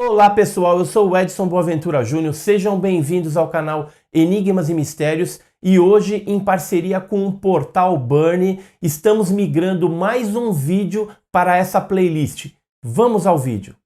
Olá pessoal, eu sou o Edson Boaventura Júnior, sejam bem-vindos ao canal Enigmas e Mistérios e hoje, em parceria com o portal Burn, estamos migrando mais um vídeo para essa playlist. Vamos ao vídeo.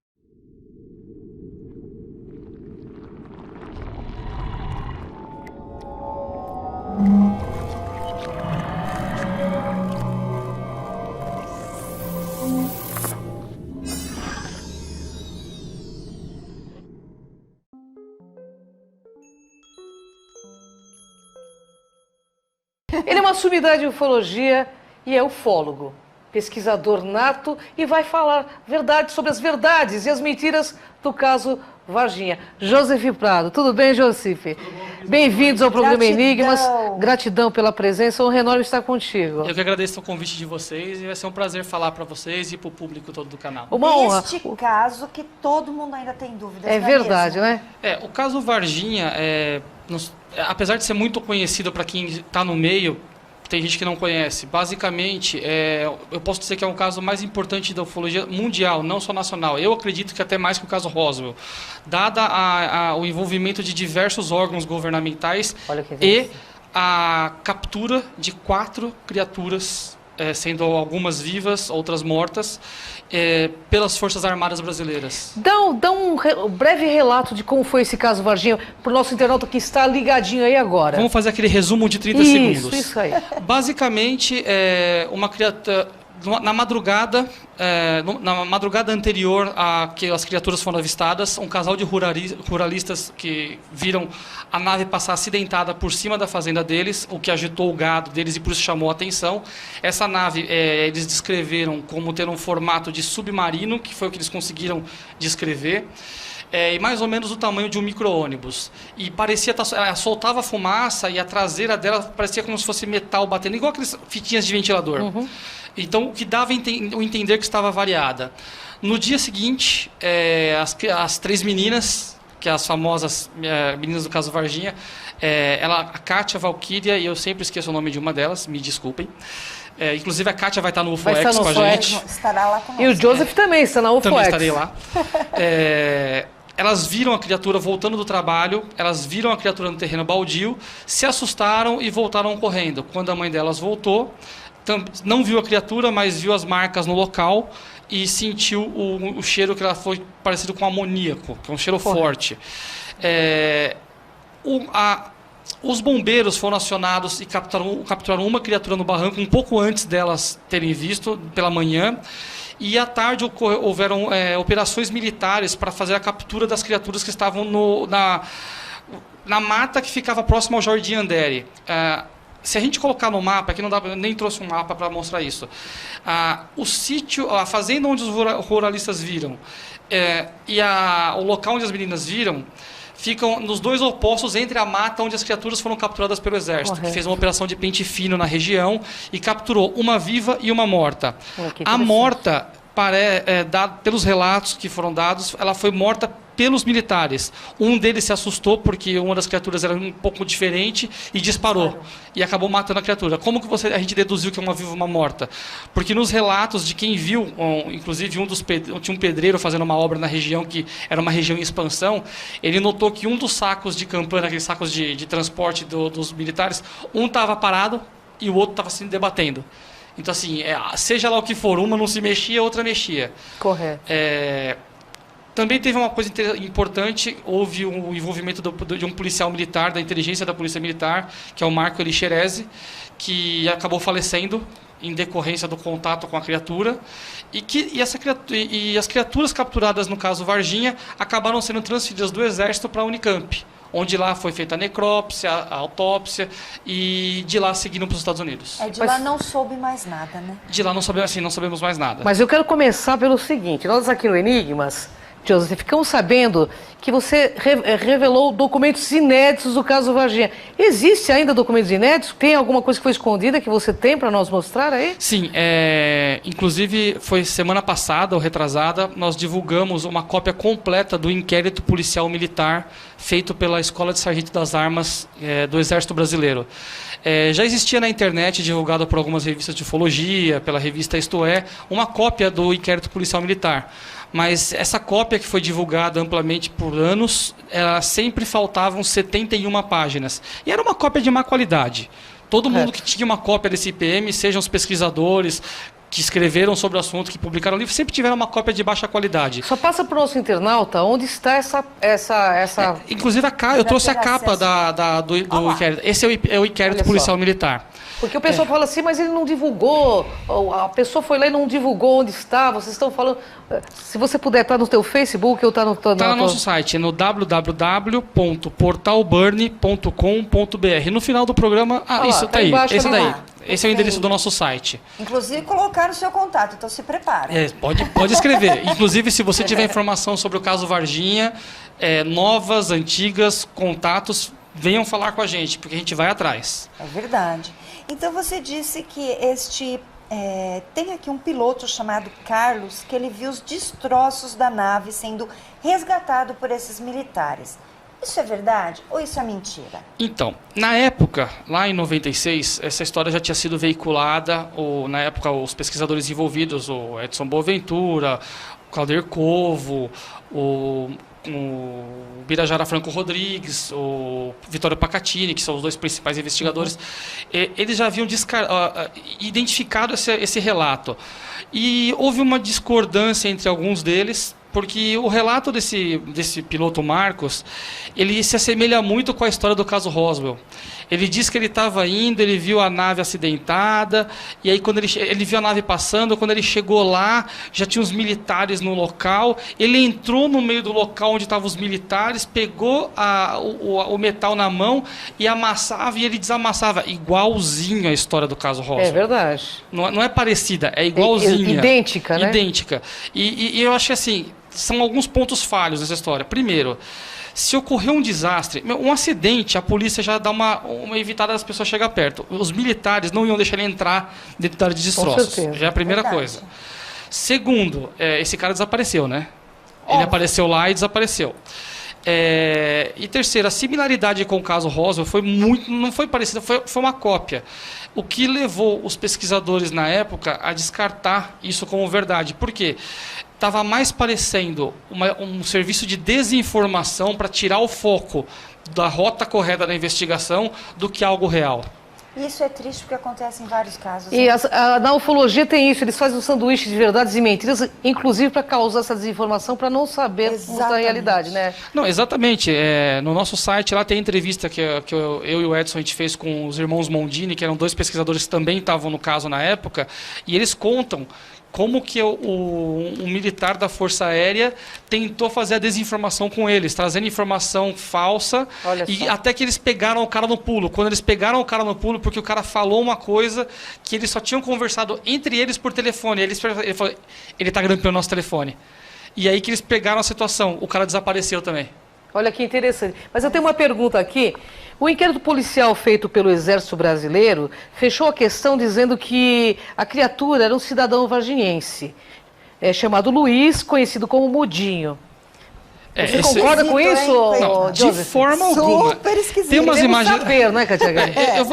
Ele é uma sumidade em ufologia e é ufólogo, pesquisador nato e vai falar verdade sobre as verdades e as mentiras do caso Varginha. Joseph Prado, tudo bem, Joseph? Bem-vindos ao programa Enigmas. Gratidão pela presença, um enorme estar contigo. Eu que agradeço o convite de vocês e vai ser um prazer falar para vocês e para o público todo do canal. Uma honra. Este caso que todo mundo ainda tem dúvidas. É verdade, né? O caso Varginha, apesar de ser muito conhecido para quem está no meio, tem gente que não conhece. Basicamente, eu posso dizer que é um caso mais importante da ufologia mundial, não só nacional. Eu acredito que até mais que o caso Roswell, dada o envolvimento de diversos órgãos governamentais e a captura de 4 criaturas, sendo algumas vivas, outras mortas, pelas Forças Armadas Brasileiras. Dá um breve relato de como foi esse caso Varginha para o nosso internauta que está ligadinho aí agora. Vamos fazer aquele resumo de 30 segundos. Isso aí. Basicamente, uma criatura... Na madrugada anterior a que as criaturas foram avistadas, um casal de ruralistas que viram a nave passar acidentada por cima da fazenda deles, o que agitou o gado deles e por isso chamou a atenção. Essa nave, eles descreveram como ter um formato de submarino, que foi o que eles conseguiram descrever. E mais ou menos o tamanho de um micro-ônibus. E parecia, ela soltava fumaça e a traseira dela parecia como se fosse metal batendo, igual aquelas fitinhas de ventilador. Uhum. Então, o que dava o entender que estava variada. No dia seguinte, as 3 meninas, que as famosas meninas do caso Varginha, a Kátia, a Valquíria, e eu sempre esqueço o nome de uma delas, me desculpem. Inclusive a Kátia vai estar no UFOX com a gente. Estará lá conosco. E o Joseph também está na UFOX. Também estarei lá. Elas viram a criatura voltando do trabalho, elas viram a criatura no terreno baldio, se assustaram e voltaram correndo. Quando a mãe delas voltou, não viu a criatura, mas viu as marcas no local e sentiu o cheiro que ela foi parecido com amoníaco, que é um cheiro forte. Os bombeiros foram acionados e capturaram uma criatura no barranco um pouco antes delas terem visto, pela manhã. E à tarde houveram operações militares para fazer a captura das criaturas que estavam na mata que ficava próxima ao Jardim Andere. Se a gente colocar no mapa, aqui não dá, nem trouxe um mapa para mostrar isso, o sítio, a fazenda onde os ruralistas viram e o local onde as meninas viram ficam nos 2 opostos entre a mata onde as criaturas foram capturadas pelo Exército, que fez uma operação de pente fino na região e capturou uma viva e uma morta. A morta, pelos relatos que foram dados, ela foi morta pelos militares. Um deles se assustou porque uma das criaturas era um pouco diferente e disparou. E acabou matando a criatura. Como que a gente deduziu que é uma viva e uma morta? Porque nos relatos de quem viu, inclusive tinha um pedreiro fazendo uma obra na região que era uma região em expansão, ele notou que um dos sacos de campanha, aqueles sacos de transporte dos militares, um estava parado e o outro estava se debatendo. Então, assim, seja lá o que for, uma não se mexia, a outra mexia. Correto. Também teve uma coisa importante, houve o envolvimento de um policial militar, da inteligência da Polícia Militar, que é o Marco Elixerezi, que acabou falecendo em decorrência do contato com a criatura, e as criaturas capturadas no caso Varginha acabaram sendo transferidas do Exército para a Unicamp, onde lá foi feita a necrópsia, a autópsia, e de lá seguiram para os Estados Unidos. Lá não soube mais nada, né? De lá não sabemos mais nada. Mas eu quero começar pelo seguinte, nós aqui no Enigmas, Joseph, ficamos sabendo que você revelou documentos inéditos do caso Varginha. Existe ainda documentos inéditos? Tem alguma coisa que foi escondida que você tem para nós mostrar aí? Sim, inclusive foi semana passada ou retrasada, nós divulgamos uma cópia completa do inquérito policial militar feito pela Escola de Sargento das Armas do Exército Brasileiro. Já existia na internet, divulgada por algumas revistas de ufologia, pela revista Isto É, uma cópia do inquérito policial militar. Mas essa cópia que foi divulgada amplamente por anos, sempre faltavam 71 páginas. E era uma cópia de má qualidade. Todo mundo que tinha uma cópia desse IPM, sejam os pesquisadores que escreveram sobre o assunto, que publicaram livros, sempre tiveram uma cópia de baixa qualidade. Só passa para o nosso internauta onde está essa... Inclusive, eu trouxe a capa do inquérito. Esse é o inquérito policial militar. Porque o pessoal fala assim, mas ele não divulgou, a pessoa foi lá e não divulgou onde está, vocês estão falando... Se você puder, está no teu Facebook ou está no... Está no nosso site, no www.portalburn.com.br. No final do programa... isso está aí, esse daí. Esse é o endereço do nosso site. Inclusive, colocar o seu contato, então se prepare. Pode escrever. Inclusive, se você tiver informação sobre o caso Varginha, novas, antigas, contatos, venham falar com a gente, porque a gente vai atrás. É verdade. Então, você disse que tem aqui um piloto chamado Carlos, que ele viu os destroços da nave sendo resgatado por esses militares. Isso é verdade ou isso é mentira? Então, na época, lá em 96, essa história já tinha sido veiculada, na época os pesquisadores envolvidos, o Edson Boaventura, o Claudio Covo, o Birajara Franco Rodrigues, o Vitório Pacatini, que são os dois principais investigadores, eles já haviam identificado esse relato. E houve uma discordância entre alguns deles, porque o relato desse piloto Marcos, ele se assemelha muito com a história do caso Roswell. Ele diz que ele estava indo, ele viu a nave acidentada, e aí quando ele viu a nave passando, quando ele chegou lá, já tinha os militares no local, ele entrou no meio do local onde estavam os militares, pegou o metal na mão e amassava, e ele desamassava, igualzinho a história do caso Roswell. É verdade. Não é parecida, é igualzinha. Idêntica, né? Idêntica. E eu acho que assim, são alguns pontos falhos nessa história. Primeiro, se ocorreu um desastre, um acidente, a polícia já dá uma evitada das pessoas chegar perto. Os militares não iam deixar ele entrar dentro da área de destroços. Já é a primeira coisa. Segundo, esse cara desapareceu, né? Ele apareceu lá e desapareceu. E terceiro, a similaridade com o caso Roswell não foi parecida, foi uma cópia. O que levou os pesquisadores na época a descartar isso como verdade. Por quê? Estava mais parecendo um serviço de desinformação para tirar o foco da rota correta da investigação do que algo real. Isso é triste porque acontece em vários casos. E na ufologia tem isso, eles fazem um sanduíche de verdades e mentiras, inclusive para causar essa desinformação, para não saber como está a realidade, né? Não, exatamente. No nosso site lá tem entrevista que eu e o Edson a gente fez com os irmãos Mondini, que eram dois pesquisadores que também estavam no caso na época, e eles contam como que um militar da Força Aérea tentou fazer a desinformação com eles, trazendo informação falsa, e até que eles pegaram o cara no pulo. Quando eles pegaram o cara no pulo, porque o cara falou uma coisa que eles só tinham conversado entre eles por telefone. Ele falou, ele está grampeando nosso telefone. E aí que eles pegaram a situação, o cara desapareceu também. Olha que interessante. Mas eu tenho uma pergunta aqui. O inquérito policial feito pelo Exército Brasileiro fechou a questão dizendo que a criatura era um cidadão varginhense, chamado Luiz, conhecido como Mudinho. Você concorda com isso, não, de forma alguma. Super esquisito. Tem umas imagens. Saber, né, Katia?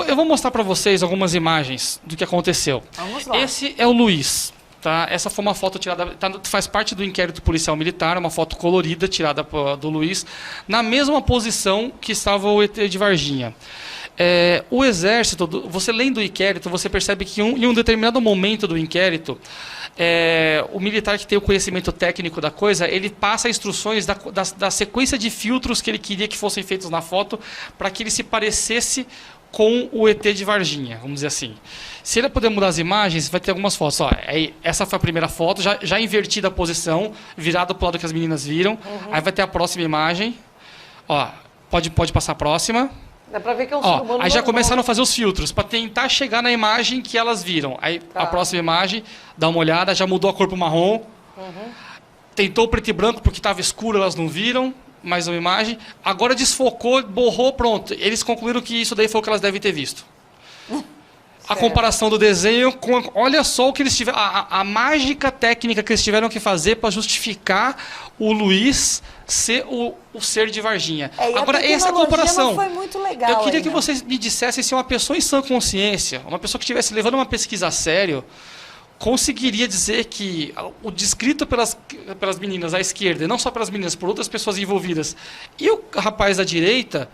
Eu vou mostrar para vocês algumas imagens do que aconteceu. Vamos lá. Esse é o Luiz. Tá? Essa foi uma foto tirada, faz parte do inquérito policial militar, uma foto colorida tirada do Luiz, na mesma posição que estava o ET de Varginha. O Exército, você lendo o inquérito, você percebe que em um determinado momento do inquérito, o militar que tem o conhecimento técnico da coisa, ele passa instruções da sequência de filtros que ele queria que fossem feitos na foto para que ele se parecesse com o ET de Varginha, vamos dizer assim. Se ele puder mudar as imagens, vai ter algumas fotos. Essa foi a primeira foto, já invertida a posição, virada para o lado que as meninas viram. Aí vai ter a próxima imagem. Pode passar a próxima. Dá para ver que é um ser humano aí já normal. começaram a fazer os filtros, para tentar chegar na imagem que elas viram. Aí a próxima imagem, dá uma olhada, já mudou a cor para o marrom. Tentou preto e branco, porque estava escuro, elas não viram. Mais uma imagem. Agora desfocou, borrou, pronto. Eles concluíram que isso daí foi o que elas devem ter visto. A comparação do desenho com... Olha só o que eles tiveram... A mágica técnica que eles tiveram que fazer para justificar o Luiz ser o ser de Varginha. Agora, essa comparação... Foi muito legal. Eu queria que vocês me dissessem se uma pessoa em sã consciência, uma pessoa que estivesse levando uma pesquisa a sério, conseguiria dizer que o descrito pelas meninas à esquerda, e não só pelas meninas, por outras pessoas envolvidas, e o rapaz da direita,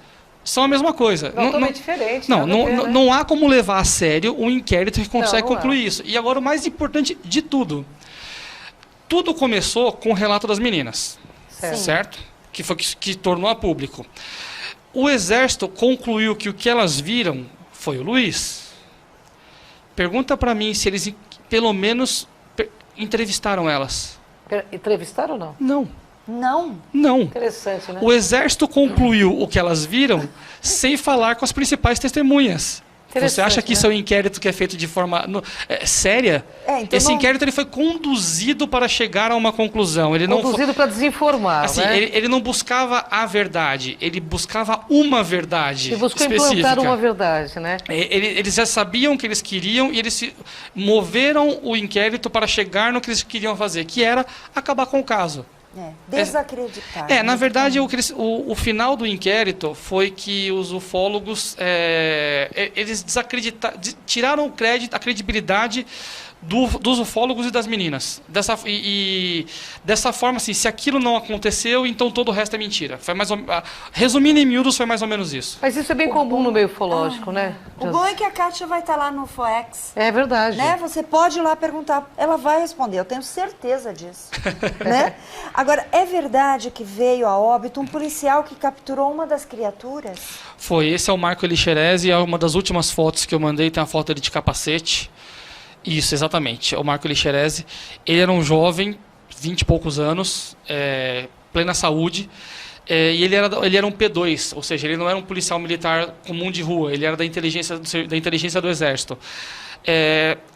são a mesma coisa. Totalmente diferente. Não há como levar a sério um inquérito que consegue não concluir isso. E agora o mais importante de tudo. Tudo começou com o relato das meninas, certo? Que tornou a público. O Exército concluiu que o que elas viram foi o Luiz. Pergunta para mim se eles, pelo menos, entrevistaram elas. Entrevistaram ou não? Não. Não? Interessante, né? O Exército concluiu o que elas viram sem falar com as principais testemunhas. Você acha que isso é um inquérito que é feito de forma séria? Então esse inquérito ele foi conduzido para chegar a uma conclusão. Ele conduzido para desinformar, assim, né? ele não buscava a verdade, ele buscava uma verdade Ele buscou específica. implantar uma verdade, né? Eles já sabiam o que eles queriam e eles se moveram o inquérito para chegar no que eles queriam fazer, que era acabar com o caso. Desacreditar. Na verdade, o final do inquérito foi que os ufólogos eles tiraram o crédito, a credibilidade dos ufólogos e das meninas. Dessa forma, assim, se aquilo não aconteceu, então todo o resto é mentira. Foi resumindo em miúdos, foi mais ou menos isso. Mas isso é bem comum no meio ufológico, né? O bom é que a Kátia vai estar lá no FOEX. É verdade. Né? Você pode ir lá perguntar, ela vai responder, eu tenho certeza disso. Né? Agora, é verdade que veio a óbito um policial que capturou uma das criaturas? Foi, esse é o Marco Elixerezi, é uma das últimas fotos que eu mandei, tem a foto dele de capacete. Isso, exatamente, é o Marco Elixerezi. Ele era um jovem, 20 e poucos anos, plena saúde, e ele era um P2, ou seja, ele não era um policial militar comum de rua, ele era da inteligência do Exército.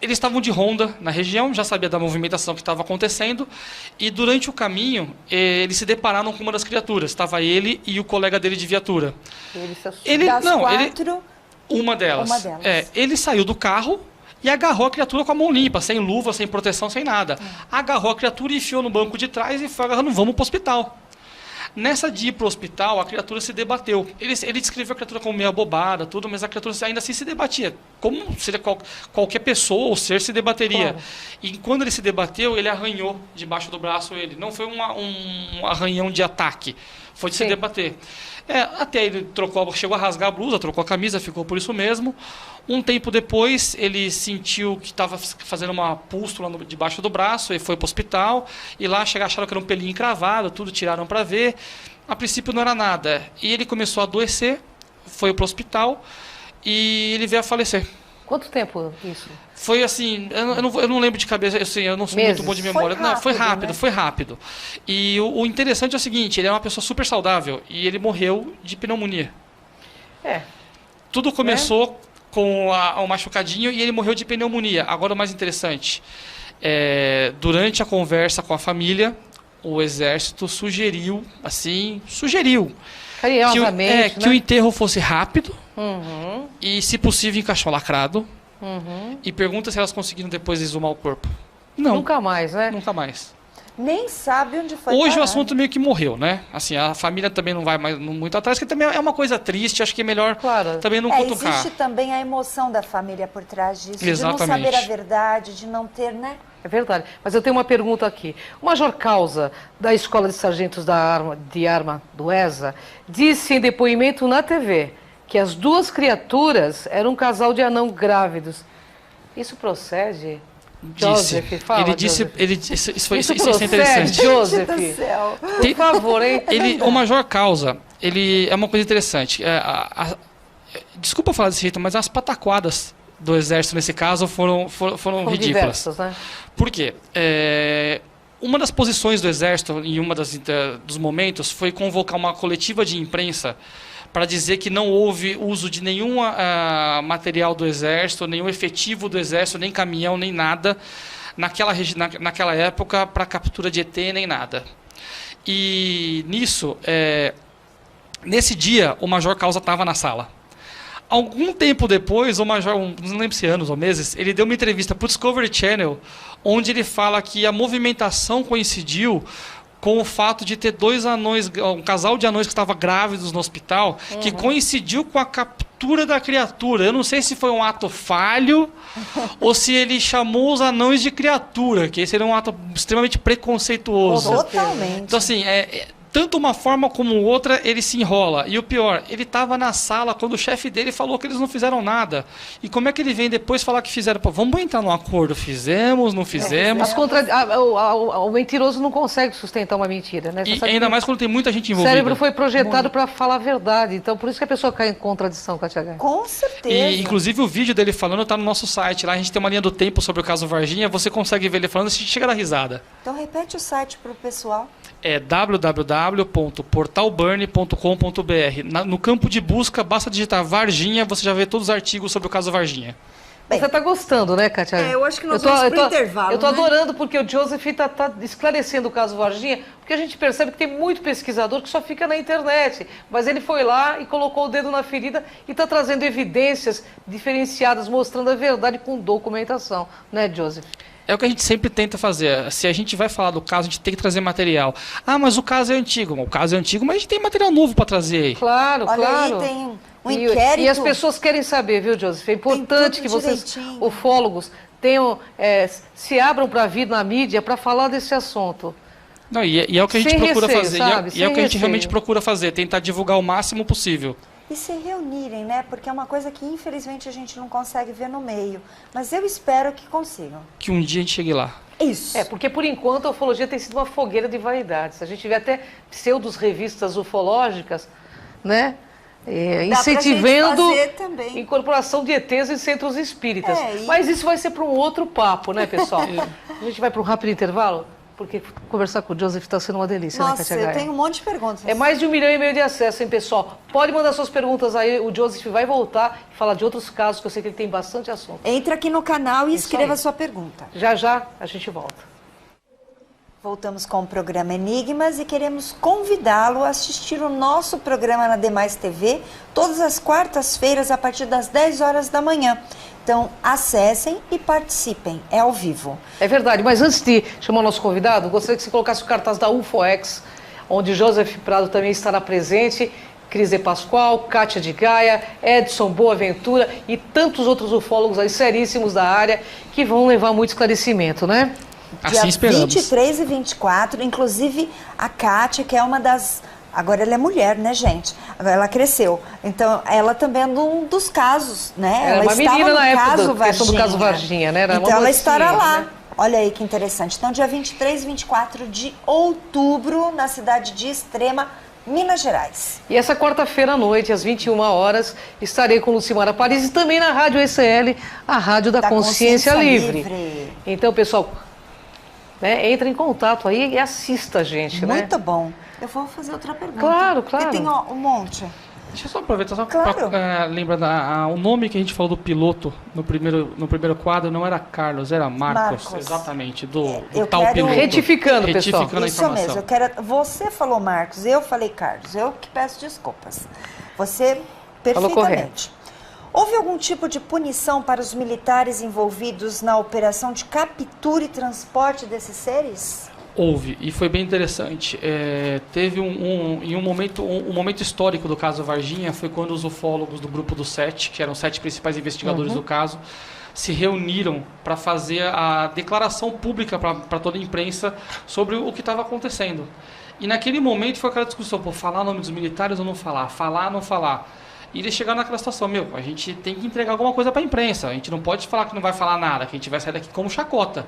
Eles estavam de ronda na região, já sabia da movimentação que estava acontecendo, e durante o caminho eles se depararam com uma das criaturas. Estava ele e o colega dele de viatura. Uma delas. Ele saiu do carro e agarrou a criatura com a mão limpa, sem luva, sem proteção, sem nada. Agarrou a criatura e enfiou no banco de trás e foi agarrando, vamos para o hospital. Nessa de ir para o hospital, a criatura se debateu. Ele descreveu a criatura como meio abobada, tudo, mas a criatura ainda assim se debatia. Como seria qualquer pessoa ou ser se debateria. Claro. E quando ele se debateu, ele arranhou debaixo do braço ele. Não foi um arranhão de ataque, foi de se debater. Até ele chegou a rasgar a blusa, trocou a camisa, ficou por isso mesmo. Um tempo depois, ele sentiu que estava fazendo uma pústula debaixo do braço e foi para o hospital. E lá acharam que era um pelinho encravado, tudo tiraram para ver. A princípio não era nada. E ele começou a adoecer, foi para o hospital e ele veio a falecer. Quanto tempo isso? Foi assim, eu não lembro de cabeça, eu não sou muito bom de memória. Foi rápido. E o interessante é o seguinte, ele é uma pessoa super saudável e ele morreu de pneumonia. Tudo começou com um machucadinho e ele morreu de pneumonia. Agora o mais interessante, durante a conversa com a família, o Exército sugeriu carinhosamente, que o enterro fosse rápido e, se possível, encaixolacrado. E pergunta se elas conseguiram depois exumar o corpo. Não. Nunca mais, né? Nunca mais. Nem sabe onde foi. Hoje o assunto meio que morreu, né? Assim, a família também não vai mais muito atrás, que também é uma coisa triste, acho que é melhor também não cutucar. Existe também a emoção da família por trás disso, Exatamente. de não saber a verdade, de não ter, né? É verdade. Mas eu tenho uma pergunta aqui. O Major Causa, da Escola de Sargentos de Arma do ESA, disse em depoimento na TV que as duas criaturas eram um casal de anão grávidos. Isso procede? Joseph, fala, ele disse, Joseph. Isso é interessante. Joseph, do céu. por favor, hein? O Major Causa, ele é uma coisa interessante. Desculpa falar desse jeito, mas as pataquadas do Exército nesse caso foram ridículas. Diversas, né? Por quê? Uma das posições do Exército, em dos momentos, foi convocar uma coletiva de imprensa para dizer que não houve uso de nenhum material do Exército, nenhum efetivo do Exército, nem caminhão, nem nada, naquela época, para captura de ET, nem nada. E nisso, nesse dia, o Major Causa estava na sala. Algum tempo depois, o Major, não lembro se anos ou meses, ele deu uma entrevista para o Discovery Channel, onde ele fala que a movimentação coincidiu com o fato de ter dois anões, um casal de anões que estava grávidos no hospital, que coincidiu com a captura criatura da criatura. Eu não sei se foi um ato falho ou se ele chamou os anões de criatura, que esse seria um ato extremamente preconceituoso. Totalmente. Então, assim, tanto uma forma como outra, ele se enrola. E o pior, ele estava na sala quando o chefe dele falou que eles não fizeram nada. E como é que ele vem depois falar que fizeram? Pô, vamos entrar num acordo. Fizemos, não fizemos. O mentiroso não consegue sustentar uma mentira, né? E ainda mais quando tem muita gente O envolvida. cérebro foi projetado para falar a verdade. Então, por isso que a pessoa cai em contradição com a Tia Gaia. Com certeza. E, inclusive, o vídeo dele falando está no nosso site. Lá a gente tem uma linha do tempo sobre o caso Varginha. Você consegue ver ele falando, você chega a dar risada. Então, repete o site para o pessoal. É www.portalburn.com.br. No campo de busca, basta digitar Varginha, você já vê todos os artigos sobre o caso Varginha. Bem, você está gostando, né, Kátia? eu acho que nós vamos pro intervalo. Eu estou né? adorando porque o Joseph está esclarecendo o caso Varginha, porque a gente percebe que tem muito pesquisador que só fica na internet. Mas ele foi lá e colocou o dedo na ferida e está trazendo evidências diferenciadas, mostrando a verdade com documentação, né, Joseph? É o que a gente sempre tenta fazer. Se a gente vai falar do caso, a gente tem que trazer material. Ah, mas o caso é antigo. O caso é antigo, mas a gente tem material novo para trazer aí. Claro, Olha, claro. aí tem um inquérito. E as pessoas querem saber, viu, Joseph? É importante que vocês, direitinho. ufólogos, tenham, se abram para vir na mídia para falar desse assunto. Não, e é o que a gente Sem procura receio, fazer. sabe? E é o que a gente Sem realmente receio. procura fazer. Tentar divulgar o máximo possível. E se reunirem, né? Porque é uma coisa que infelizmente a gente não consegue ver no meio. Mas eu espero que consigam. Que um dia a gente chegue lá. Isso. Porque por enquanto a ufologia tem sido uma fogueira de vaidades. A gente vê até pseudos revistas ufológicas, né? Dá pra Incentivando gente fazer também. incorporação de ETs em centros espíritas. E- Mas isso vai ser para um outro papo, né, pessoal? A gente vai para um rápido intervalo, porque conversar com o Joseph está sendo uma delícia, né, Nossa, Kátia eu Gaia? tenho um monte de perguntas. É mais de 1,5 milhão de acessos, hein, pessoal? Pode mandar suas perguntas aí, o Joseph vai voltar e falar de outros casos, que eu sei que ele tem bastante assunto. Entre aqui no canal e Isso escreva aí. sua pergunta. Já já a gente volta. Voltamos com o programa Enigmas e queremos convidá-lo a assistir o nosso programa na Demais TV todas as quartas-feiras a partir das 10 horas da manhã. Então, acessem e participem, é ao vivo. É verdade, mas antes de chamar o nosso convidado, gostaria que você colocasse o cartaz da UFOX, onde Joseph Prado também estará presente, Cris de Pascoal, Kátia de Gaia, Edson Boaventura e tantos outros ufólogos aí seríssimos da área que vão levar muito esclarecimento, né? Assim Dia esperamos. 23 e 24, inclusive a Kátia, que é uma das... Agora ela é mulher, né, gente? Agora ela cresceu. Então, ela também é um dos casos, né? Era uma estava menina no na época caso da questão do caso Varginha, né? Era uma então, ela mocinha, estará lá. né? Olha aí que interessante. Então, dia 23 e 24 de outubro, na cidade de Extrema, Minas Gerais. E essa quarta-feira à noite, às 21 horas, estarei com Lucimara Paris e também na Rádio ECL, a Rádio da Consciência Livre. Então, pessoal, né, entra em contato aí e assista a gente, né? Muito bom. Eu vou fazer outra pergunta. Claro, Porque claro. tem ó, um monte. Deixa eu só aproveitar, só Claro. para lembrar, o nome que a gente falou do piloto no primeiro quadro não era Carlos, era Marcos. Marcos. Exatamente, do eu tal quero- piloto. Retificando, pessoal. Retificando a Isso informação. mesmo. Eu quero... Você falou Marcos, eu falei Carlos. Eu que peço desculpas. Você Falou perfeitamente. Houve algum tipo de punição para os militares envolvidos na operação de captura e transporte desses seres? Houve, e foi bem interessante. Teve um momento histórico do caso Varginha, foi quando os ufólogos do grupo dos 7, que eram os 7 principais investigadores do caso, se reuniram para fazer a declaração pública para toda a imprensa sobre o que estava acontecendo. E naquele momento foi aquela discussão, falar o nome dos militares ou não falar, falar ou não falar. E eles chegaram naquela situação, a gente tem que entregar alguma coisa para a imprensa, a gente não pode falar que não vai falar nada, que a gente vai sair daqui como chacota.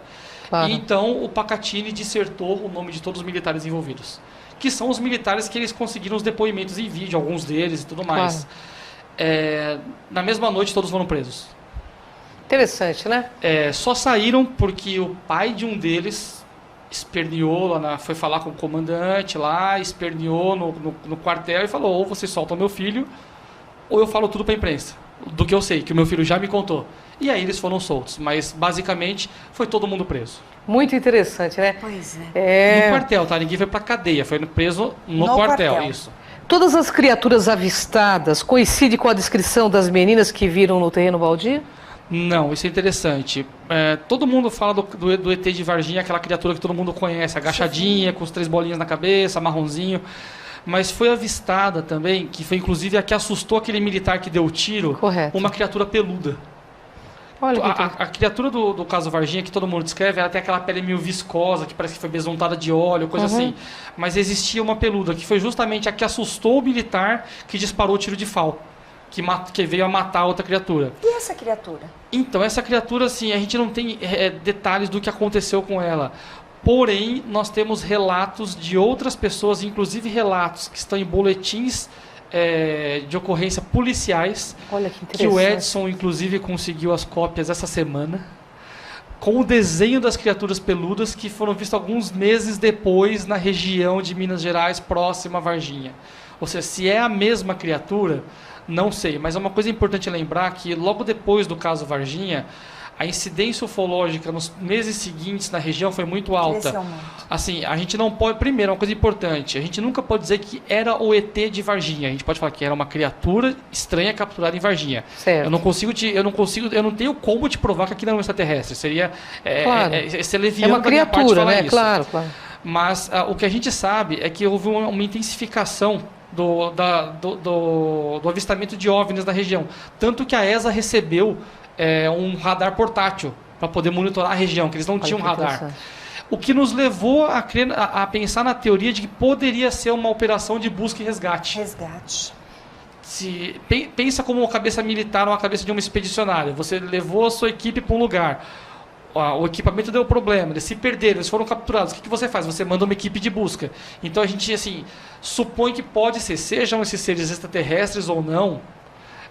Claro. E então o Pacatini dissertou o nome de todos os militares envolvidos, que são os militares que eles conseguiram os depoimentos em vídeo, alguns deles e tudo mais. Na mesma noite todos foram presos. Interessante, né? Só saíram porque o pai de um deles esperneou, foi falar com o comandante lá, esperneou no quartel e falou, ou vocês soltam meu filho, ou eu falo tudo para a imprensa, do que eu sei, que o meu filho já me contou. E aí eles foram soltos, mas basicamente foi todo mundo preso. Muito interessante, né? Pois é. No quartel, tá? Ninguém foi pra cadeia, foi preso no quartel, isso. Todas as criaturas avistadas coincidem com a descrição das meninas que viram no terreno baldio? Não, isso é interessante. Todo mundo fala do ET de Varginha, aquela criatura que todo mundo conhece, agachadinha, com os 3 bolinhas na cabeça, marronzinho. mas foi avistada também, que foi inclusive a que assustou aquele militar que deu o tiro, Correto. uma criatura peluda. Olha que A criatura do caso Varginha, que todo mundo descreve, ela tem aquela pele meio viscosa, que parece que foi besuntada de óleo, coisa assim. Mas existia uma peluda, que foi justamente a que assustou o militar que disparou o tiro de FAL, que veio a matar a outra criatura. E essa criatura? Então, essa criatura, assim, a gente não tem detalhes do que aconteceu com ela. Porém, nós temos relatos de outras pessoas, inclusive relatos que estão em boletins de ocorrência policiais, Olha que que o interessante. Edson, inclusive, conseguiu as cópias essa semana, com o desenho das criaturas peludas que foram vistas alguns meses depois na região de Minas Gerais, próxima a Varginha. Ou seja, se é a mesma criatura, não sei, mas é uma coisa importante lembrar que logo depois do caso Varginha, a incidência ufológica nos meses seguintes na região foi muito alta. Cresceu muito. Assim, a gente não pode... Primeiro, uma coisa importante, a gente nunca pode dizer que era o ET de Varginha. A gente pode falar que era uma criatura estranha capturada em Varginha. Certo. Eu não tenho como te provar que aquilo é um extraterrestre. Seria Claro. ser É leviano uma da minha parte criatura, falar né? isso. Claro, claro. Mas o que a gente sabe é que houve uma intensificação do avistamento de OVNIs na região. Tanto que a ESA recebeu um radar portátil para poder monitorar a região, que eles não tinham que radar. interessante. O que nos levou a pensar na teoria de que poderia ser uma operação de busca e resgate. Resgate. Pensa como uma cabeça militar ou uma cabeça de um expedicionário. Você levou a sua equipe para um lugar. O equipamento deu problema, eles se perderam, eles foram capturados. O que você faz? Você manda uma equipe de busca. Então a gente assim, supõe que pode ser, sejam esses seres extraterrestres ou não,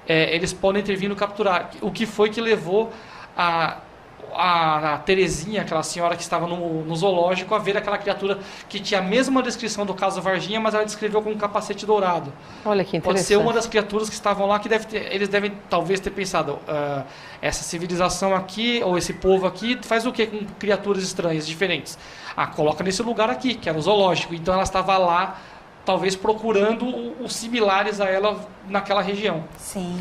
eles podem ter vindo capturar. O que foi que levou a Terezinha, aquela senhora que estava no zoológico, a ver aquela criatura que tinha a mesma descrição do caso Varginha, mas ela descreveu com um capacete dourado. Olha que Pode interessante. ser uma das criaturas que estavam lá que eles devem talvez ter pensado, essa civilização aqui, ou esse povo aqui, faz o que com criaturas estranhas, diferentes? Coloca nesse lugar aqui, que era o zoológico. Então ela estava lá, talvez procurando os similares a ela naquela região. Sim.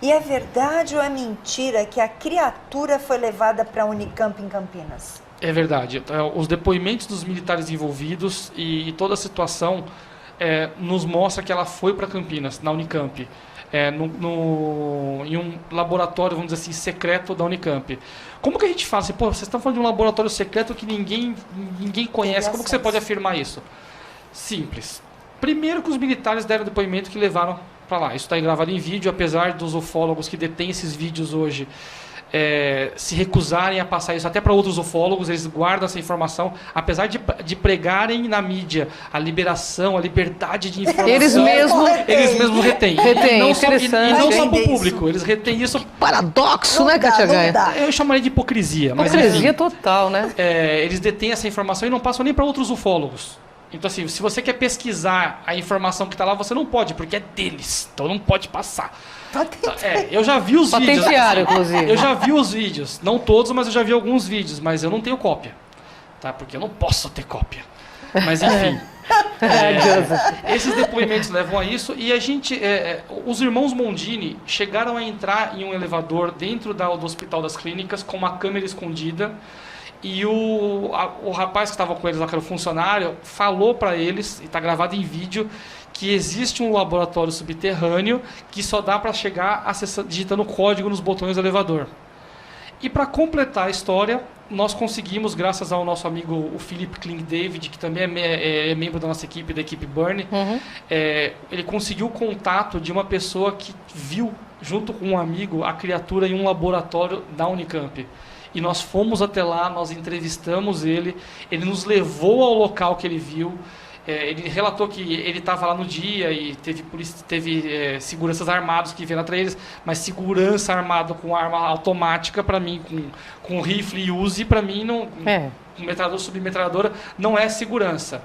E é verdade ou é mentira que a criatura foi levada para a Unicamp em Campinas? É verdade. Os depoimentos dos militares envolvidos e toda a situação nos mostra que ela foi para Campinas, na Unicamp. Em um laboratório, vamos dizer assim, secreto da Unicamp. Como que a gente fala assim, pô, vocês estão falando de um laboratório secreto que ninguém conhece, como que você pode afirmar isso? Simples. Primeiro que os militares deram depoimento que levaram para lá. Isso está gravado em vídeo, apesar dos ufólogos que detêm esses vídeos hoje se recusarem a passar isso até para outros ufólogos, eles guardam essa informação, apesar de pregarem na mídia a liberação, a liberdade de informação. Eles mesmos retêm. Retém, E não só para o Entender público, eles retêm isso. Paradoxo, Não né, dá, Katia não Gaia? dá. Eu chamaria de hipocrisia. Mas, Hipocrisia enfim, total, né? eles detêm essa informação e não passam nem para outros ufólogos. Então, assim, se você quer pesquisar a informação que está lá, você não pode, porque é deles. Então, não pode passar. Eu já vi os vídeos. Patentearam, inclusive. Eu já vi os vídeos. Não todos, mas eu já vi alguns vídeos. Mas eu não tenho cópia. Tá? Porque eu não posso ter cópia. Mas, enfim. Esses depoimentos levam a isso. E a gente... os irmãos Mondini chegaram a entrar em um elevador dentro do Hospital das Clínicas com uma câmera escondida. E o rapaz que estava com eles lá, que era o funcionário, falou para eles, e está gravado em vídeo, que existe um laboratório subterrâneo que só dá para chegar digitando código nos botões do elevador. E para completar a história, nós conseguimos, graças ao nosso amigo o Philip Kling David, que também é membro da nossa equipe, da equipe Burn, ele conseguiu o contato de uma pessoa que viu, junto com um amigo, a criatura em um laboratório da Unicamp. E nós fomos até lá, nós entrevistamos ele nos levou ao local que ele viu. Ele relatou que ele estava lá no dia e teve seguranças armados que vieram atrás deles, mas segurança armado com arma automática, para mim, com rifle e Uzi, para mim, com metralhadora, submetralhadora, não é segurança.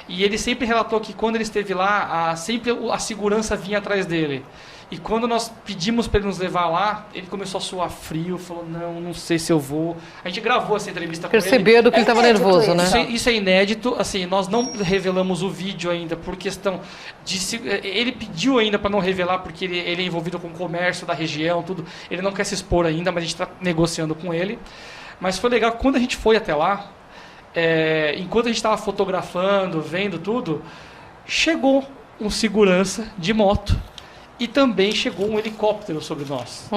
E ele sempre relatou que quando ele esteve lá, sempre a segurança vinha atrás dele. E quando nós pedimos para ele nos levar lá, ele começou a suar frio, falou, não sei se eu vou. A gente gravou essa entrevista com ele. Perceberam que ele estava nervoso, né? Isso é inédito, assim, nós não revelamos o vídeo ainda por questão de... Ele pediu ainda para não revelar porque ele é envolvido com o comércio da região, tudo. Ele não quer se expor ainda, mas a gente está negociando com ele. Mas foi legal, quando a gente foi até lá, enquanto a gente estava fotografando, vendo tudo... Chegou um segurança de moto e também chegou um helicóptero sobre nós.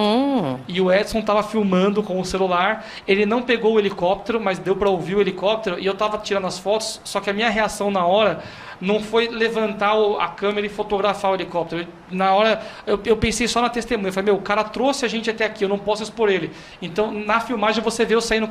E o Edson estava filmando com o celular. Ele não pegou o helicóptero, mas deu para ouvir o helicóptero. E eu estava tirando as fotos, só que a minha reação na hora não foi levantar a câmera e fotografar o helicóptero. Na hora, eu pensei só na testemunha. Eu falei, o cara trouxe a gente até aqui, eu não posso expor ele. Então, na filmagem, você vê eu saindo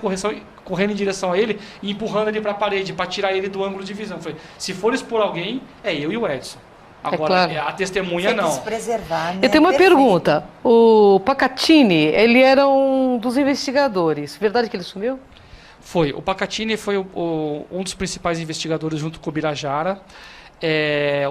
correndo em direção a ele e empurrando ele para a parede, para tirar ele do ângulo de visão. Eu falei, se for expor alguém, é eu e o Edson. Agora, claro. a testemunha Você não. quis preservar, né? Eu tenho uma Perfeito. pergunta. O Pacatini, ele era um dos investigadores. Verdade que ele sumiu? Foi. O Pacatini foi um dos principais investigadores junto com o Birajara.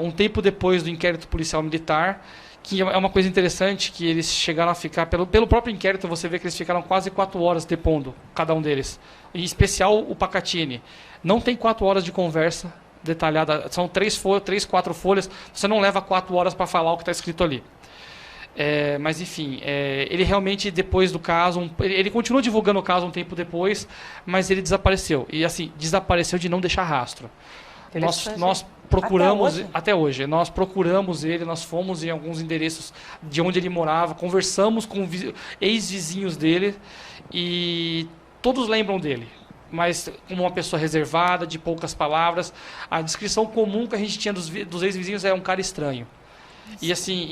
Um tempo depois do inquérito policial militar, que é uma coisa interessante, que eles chegaram a ficar, pelo próprio inquérito, você vê que eles ficaram quase 4 horas depondo, cada um deles. Em especial o Pacatini. Não tem 4 horas de conversa detalhada, são 3, 4 folhas, você não leva 4 horas para falar o que está escrito ali. Mas enfim, ele realmente, depois do caso, ele continuou divulgando o caso um tempo depois, mas ele desapareceu. E assim, desapareceu de não deixar rastro. Nós procuramos, até hoje, nós procuramos ele, nós fomos em alguns endereços de onde ele morava, conversamos com ex-vizinhos dele e todos lembram dele, mas como uma pessoa reservada, de poucas palavras. A descrição comum que a gente tinha dos ex-vizinhos é um cara estranho. E assim,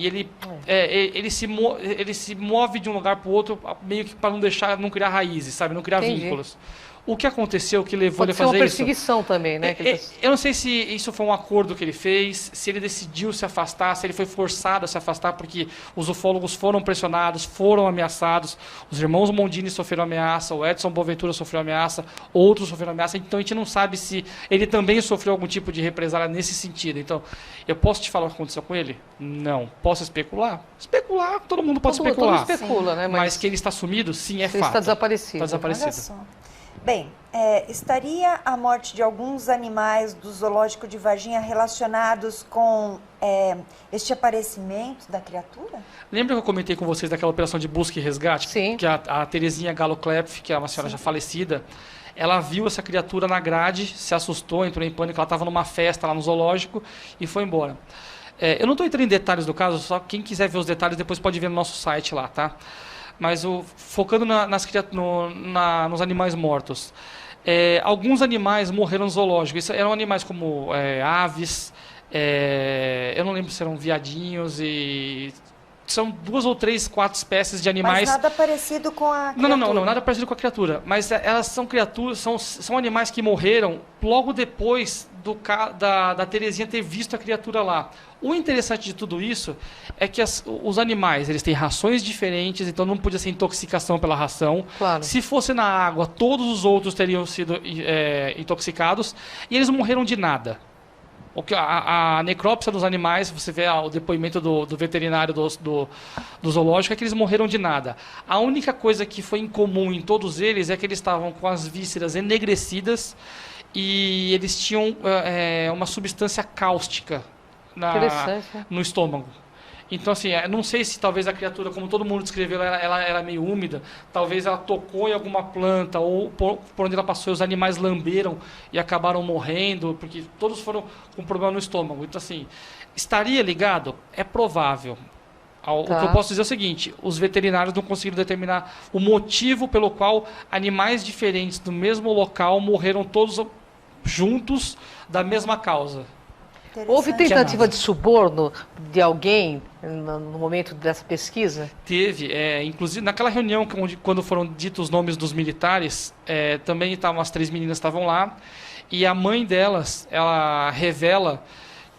ele se move de um lugar para o outro meio que para não criar raízes, sabe? Não criar vínculos. O que aconteceu que levou ele a fazer isso? Pode ser uma perseguição também, né? Eu não sei se isso foi um acordo que ele fez, se ele decidiu se afastar, se ele foi forçado a se afastar porque os ufólogos foram pressionados, foram ameaçados. Os irmãos Mondini sofreram ameaça, o Edson Boaventura sofreu ameaça, outros sofreram ameaça. Então a gente não sabe se ele também sofreu algum tipo de represália nesse sentido. Então, eu posso te falar o que aconteceu com ele? Não. Posso especular? Especular, todo mundo pode especular. Todo especula, né? Mas que ele está sumido, sim, é fato. Ele está desaparecido. Está desaparecido. Olha só. Bem, estaria a morte de alguns animais do zoológico de Varginha relacionados com este aparecimento da criatura? Lembra que eu comentei com vocês daquela operação de busca e resgate? Sim. Que a Terezinha Galo Klepf, que é uma senhora já falecida, ela viu essa criatura na grade, se assustou, entrou em pânico, ela estava numa festa lá no zoológico e foi embora. Eu não estou entrando em detalhes do caso, só quem quiser ver os detalhes depois pode ver no nosso site lá, tá? Mas focando nos animais mortos. Alguns animais morreram no zoológico. Isso eram animais como aves, eu não lembro se eram viadinhos e... São 2 ou 3, 4 espécies de animais. Mas nada parecido com a criatura. Não, nada parecido com a criatura. Mas elas são criaturas, são animais que morreram logo depois da Terezinha ter visto a criatura lá. O interessante de tudo isso é que os animais, eles têm rações diferentes, então não podia ser intoxicação pela ração. Claro. Se fosse na água, todos os outros teriam sido intoxicados e eles morreram de nada. A necrópsia dos animais, você vê o depoimento do veterinário do zoológico, é que eles morreram de nada. A única coisa que foi incomum em todos eles é que eles estavam com as vísceras enegrecidas e eles tinham uma substância cáustica no estômago. Então, assim, não sei se talvez a criatura, como todo mundo descreveu, ela era meio úmida, talvez ela tocou em alguma planta ou por onde ela passou, os animais lamberam e acabaram morrendo, porque todos foram com problema no estômago. Então, assim, estaria ligado? É provável. O que eu posso dizer é o seguinte, os veterinários não conseguiram determinar o motivo pelo qual animais diferentes do mesmo local morreram todos juntos da mesma causa. Houve tentativa de suborno de alguém no momento dessa pesquisa? Teve, inclusive naquela reunião quando foram ditos os nomes dos militares, também as 3 meninas estavam lá, e a mãe delas, ela revela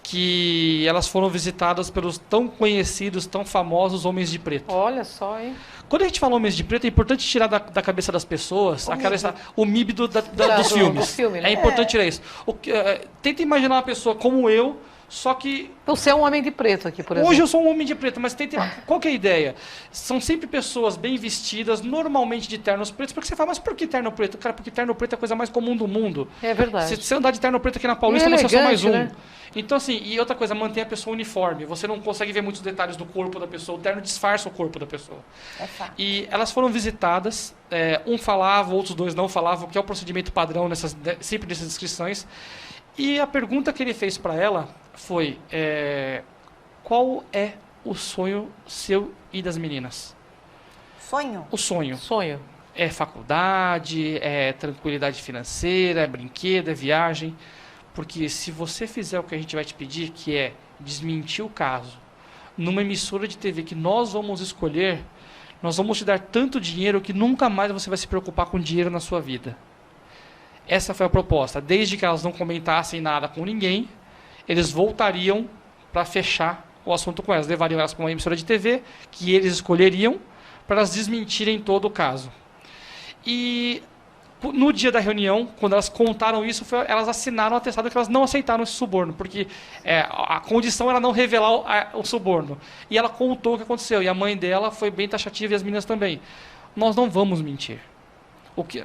que elas foram visitadas pelos tão conhecidos, tão famosos Homens de Preto. Olha só, hein? Quando a gente fala Homens de Preto, é importante tirar da cabeça das pessoas o MIB dos filmes. Do filme, né? É importante tirar isso. Tenta imaginar uma pessoa como eu, só que... Você é um homem de preto aqui, por exemplo. Hoje eu sou um homem de preto, mas qual que é a ideia? São sempre pessoas bem vestidas, normalmente de ternos pretos, porque você fala, mas por que terno preto? Cara, porque terno preto é a coisa mais comum do mundo. É verdade. Se você andar de terno preto aqui na Paulista, você é só mais um. Né? Então, assim, e outra coisa, mantém a pessoa uniforme. Você não consegue ver muitos detalhes do corpo da pessoa. O terno disfarça o corpo da pessoa. É fato. E elas foram visitadas. Um falava, outros 2 não falavam, que é o procedimento padrão sempre nessas descrições. E a pergunta que ele fez para ela foi qual é o sonho seu e das meninas? Sonho? O sonho. Sonho. É faculdade, é tranquilidade financeira, é brinquedo, é viagem. Porque se você fizer o que a gente vai te pedir, que é desmentir o caso, numa emissora de TV que nós vamos escolher, nós vamos te dar tanto dinheiro que nunca mais você vai se preocupar com dinheiro na sua vida. Essa foi a proposta. Desde que elas não comentassem nada com ninguém, eles voltariam para fechar o assunto com elas. Levariam elas para uma emissora de TV, que eles escolheriam, para elas desmentirem todo o caso. E no dia da reunião, quando elas contaram isso, elas assinaram um atestado que elas não aceitaram esse suborno, porque a condição era não revelar o suborno. E ela contou o que aconteceu, e a mãe dela foi bem taxativa, e as meninas também. Nós não vamos mentir.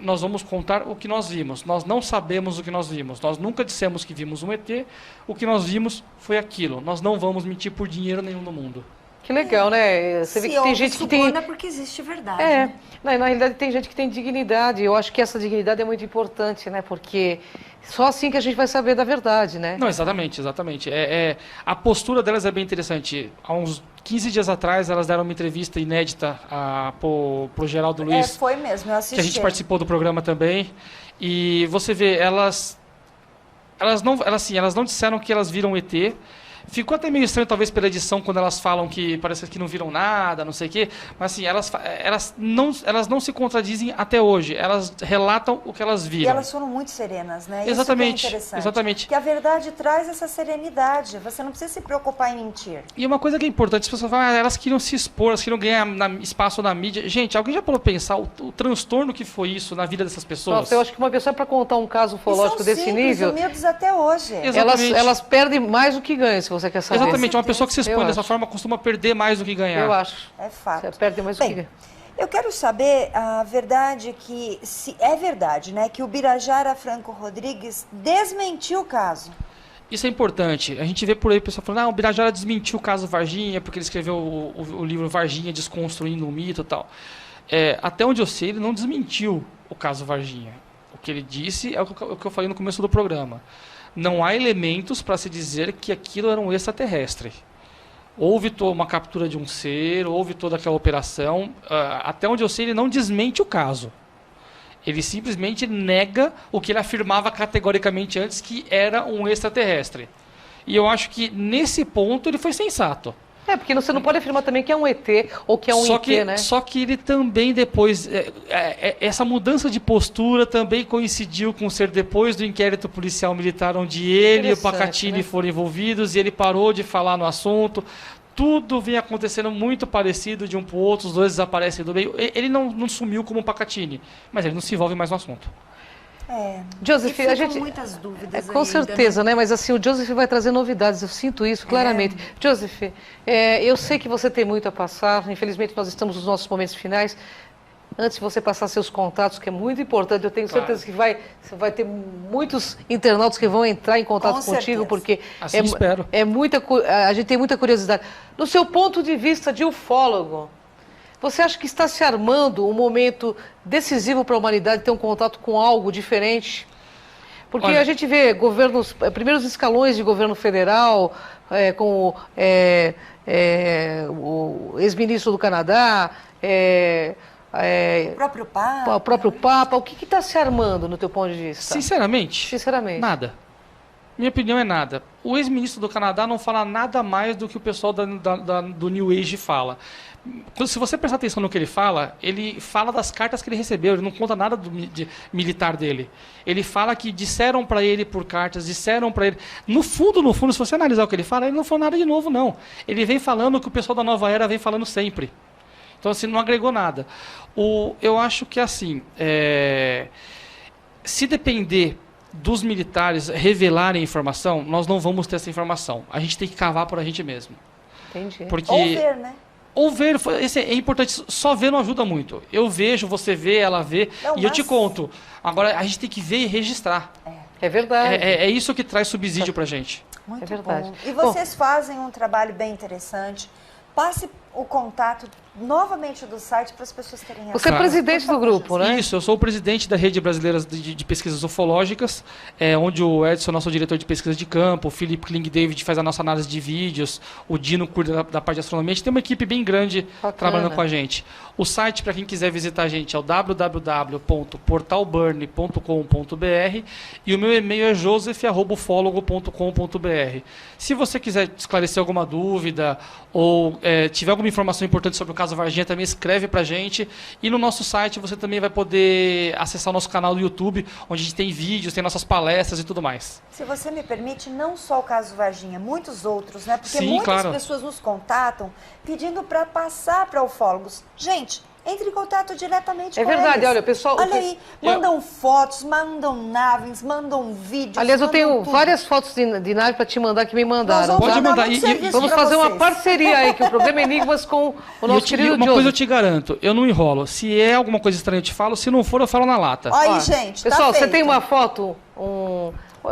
Nós vamos contar o que nós vimos. Nós não sabemos o que nós vimos. Nós nunca dissemos que vimos um ET. O que nós vimos foi aquilo. Nós não vamos mentir por dinheiro nenhum no mundo. Que legal, né? Você vê que tem gente que tem... é porque existe verdade. Né? Na realidade tem gente que tem dignidade. Eu acho que essa dignidade é muito importante, né? Porque só assim que a gente vai saber da verdade, né? Não, exatamente, exatamente. A postura delas é bem interessante. Há uns 15 dias atrás, elas deram uma entrevista inédita pro Geraldo Luiz. Foi mesmo, eu assisti. Que a gente participou do programa também. E você vê, elas não disseram que elas viram ET. Ficou até meio estranho, talvez, pela edição, quando elas falam que parece que não viram nada, não sei o quê. Mas, assim, elas não se contradizem até hoje. Elas relatam o que elas viram. E elas foram muito serenas, né? Exatamente. Isso que é interessante. Exatamente. Que a verdade traz essa serenidade. Você não precisa se preocupar em mentir. E uma coisa que é importante, as pessoas falam, elas queriam se expor, elas queriam ganhar espaço na mídia. Gente, alguém já parou pensar o transtorno que foi isso na vida dessas pessoas? Nossa, eu acho que uma pessoa, para contar um caso ufológico desse nível... humildes até hoje. Elas perdem mais do que ganham, se você quer saber. Exatamente, uma pessoa que se expõe dessa forma costuma perder mais do que ganhar. Eu acho. É fato. Você perde mais do que ganha. Eu quero saber a verdade se é verdade, né, que o Birajara Franco Rodrigues desmentiu o caso. Isso é importante. A gente vê por aí o pessoal falando, o Birajara desmentiu o caso Varginha, porque ele escreveu o livro Varginha, Desconstruindo o Mito e tal. Até onde eu sei, ele não desmentiu o caso Varginha. O que ele disse é o que eu falei no começo do programa. Não há elementos para se dizer que aquilo era um extraterrestre. Houve uma captura de um ser, houve toda aquela operação. Até onde eu sei, ele não desmente o caso. Ele simplesmente nega o que ele afirmava categoricamente antes, que era um extraterrestre. E eu acho que, nesse ponto, ele foi sensato. Porque você não pode afirmar também que é um ET ou que é um IT, né? Só que ele também depois... essa mudança de postura também coincidiu com ser depois do inquérito policial militar, onde ele e o Pacatini foram envolvidos, e ele parou de falar no assunto. Tudo vem acontecendo muito parecido de um para o outro, os dois desaparecem do meio. Ele não sumiu como o Pacatini, mas ele não se envolve mais no assunto. Joseph, a gente muitas dúvidas com certeza, né? Mas assim, o Joseph vai trazer novidades, eu sinto isso claramente. Joseph, eu sei que você tem muito a passar, infelizmente nós estamos nos nossos momentos finais. Antes de você passar seus contatos, que é muito importante, eu tenho certeza que você vai ter muitos internautas que vão entrar em contato contigo, porque assim espero. A gente tem muita curiosidade. Do seu ponto de vista de ufólogo, você acha que está se armando um momento decisivo para a humanidade ter um contato com algo diferente? Porque a gente vê primeiros escalões de governo federal, com o ex-ministro do Canadá, o próprio Papa. O que está se armando no teu ponto de vista? Sinceramente, nada. Minha opinião é nada. O ex-ministro do Canadá não fala nada mais do que o pessoal do New Age fala. Se você prestar atenção no que ele fala das cartas que ele recebeu, ele não conta nada militar dele. Ele fala que disseram para ele por cartas, disseram para ele... No fundo, se você analisar o que ele fala, ele não falou nada de novo, não. Ele vem falando o que o pessoal da Nova Era vem falando sempre. Então, assim, não agregou nada. Eu acho que, assim, se depender dos militares revelarem informação, nós não vamos ter essa informação. A gente tem que cavar por a gente mesmo. Entendi. Porque... Ou ver, né? Ou ver, esse é importante, só ver não ajuda muito. Eu vejo, você vê, ela vê, eu te conto. Agora, a gente tem que ver e registrar. É verdade. É isso que traz subsídio pra gente. Muito verdade. bom. E vocês fazem um trabalho bem interessante. Passe o contato novamente do site para as pessoas terem acesso. Você é presidente do grupo, né? Isso, eu sou o presidente da Rede Brasileira de Pesquisas Ufológicas, onde o Edson, nosso diretor de pesquisa de campo, o Felipe Kling David faz a nossa análise de vídeos, o Dino cuida da parte de astronomia. A gente tem uma equipe bem grande trabalhando com a gente. O site, para quem quiser visitar a gente, é o www.portalburn.com.br e o meu e-mail é joseph@ufologo.com.br. Se você quiser esclarecer alguma dúvida ou tiver alguma informação importante sobre o caso Varginha, também escreve pra gente. E no nosso site você também vai poder acessar o nosso canal do YouTube, onde a gente tem vídeos, tem nossas palestras e tudo mais. Se você me permite, não só o caso Varginha, muitos outros, né? Porque Sim, muitas claro. pessoas nos contatam pedindo para passar para ufólogos. Gente, entre em contato diretamente É com verdade, eles. olha, pessoal... Olha aí, mandam fotos, mandam naves, mandam vídeos. Aliás, eu mandam tenho tudo. várias fotos de nave para te mandar que me mandaram. Nós vamos Pode tá? mandar. muito E serviço Vamos pra fazer uma vocês. parceria aí, que o programa Enigmas com o nosso querido Uma coisa eu Joseph. te garanto, eu não enrolo. Se é alguma coisa estranha eu te falo, se não for eu falo na lata. Olha Ó, aí, gente, tá pessoal, você feito. tem uma foto?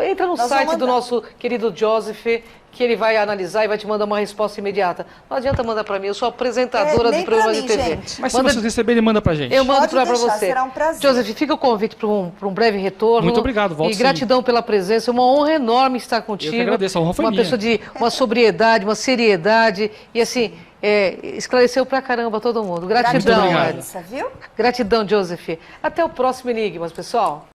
Entra no Nós site vamos do mandar. nosso querido Joseph, que ele vai analisar e vai te mandar uma resposta imediata. Não adianta mandar para mim, eu sou apresentadora nem de programa pra de mim, TV. gente. Mas se Manda- vocês receberem, manda pra gente. Eu mando Pode para deixar, você. será um prazer. Joseph, fica o convite para um breve retorno. Muito obrigado, volto E sim. gratidão pela presença. É uma honra enorme estar contigo. Eu que agradeço, a honra foi uma minha. pessoa de uma sobriedade, uma seriedade. E assim, esclareceu pra caramba todo mundo. Gratidão, obrigado. velho. Imensa, viu? Gratidão, Joseph. Até o próximo Enigmas, pessoal.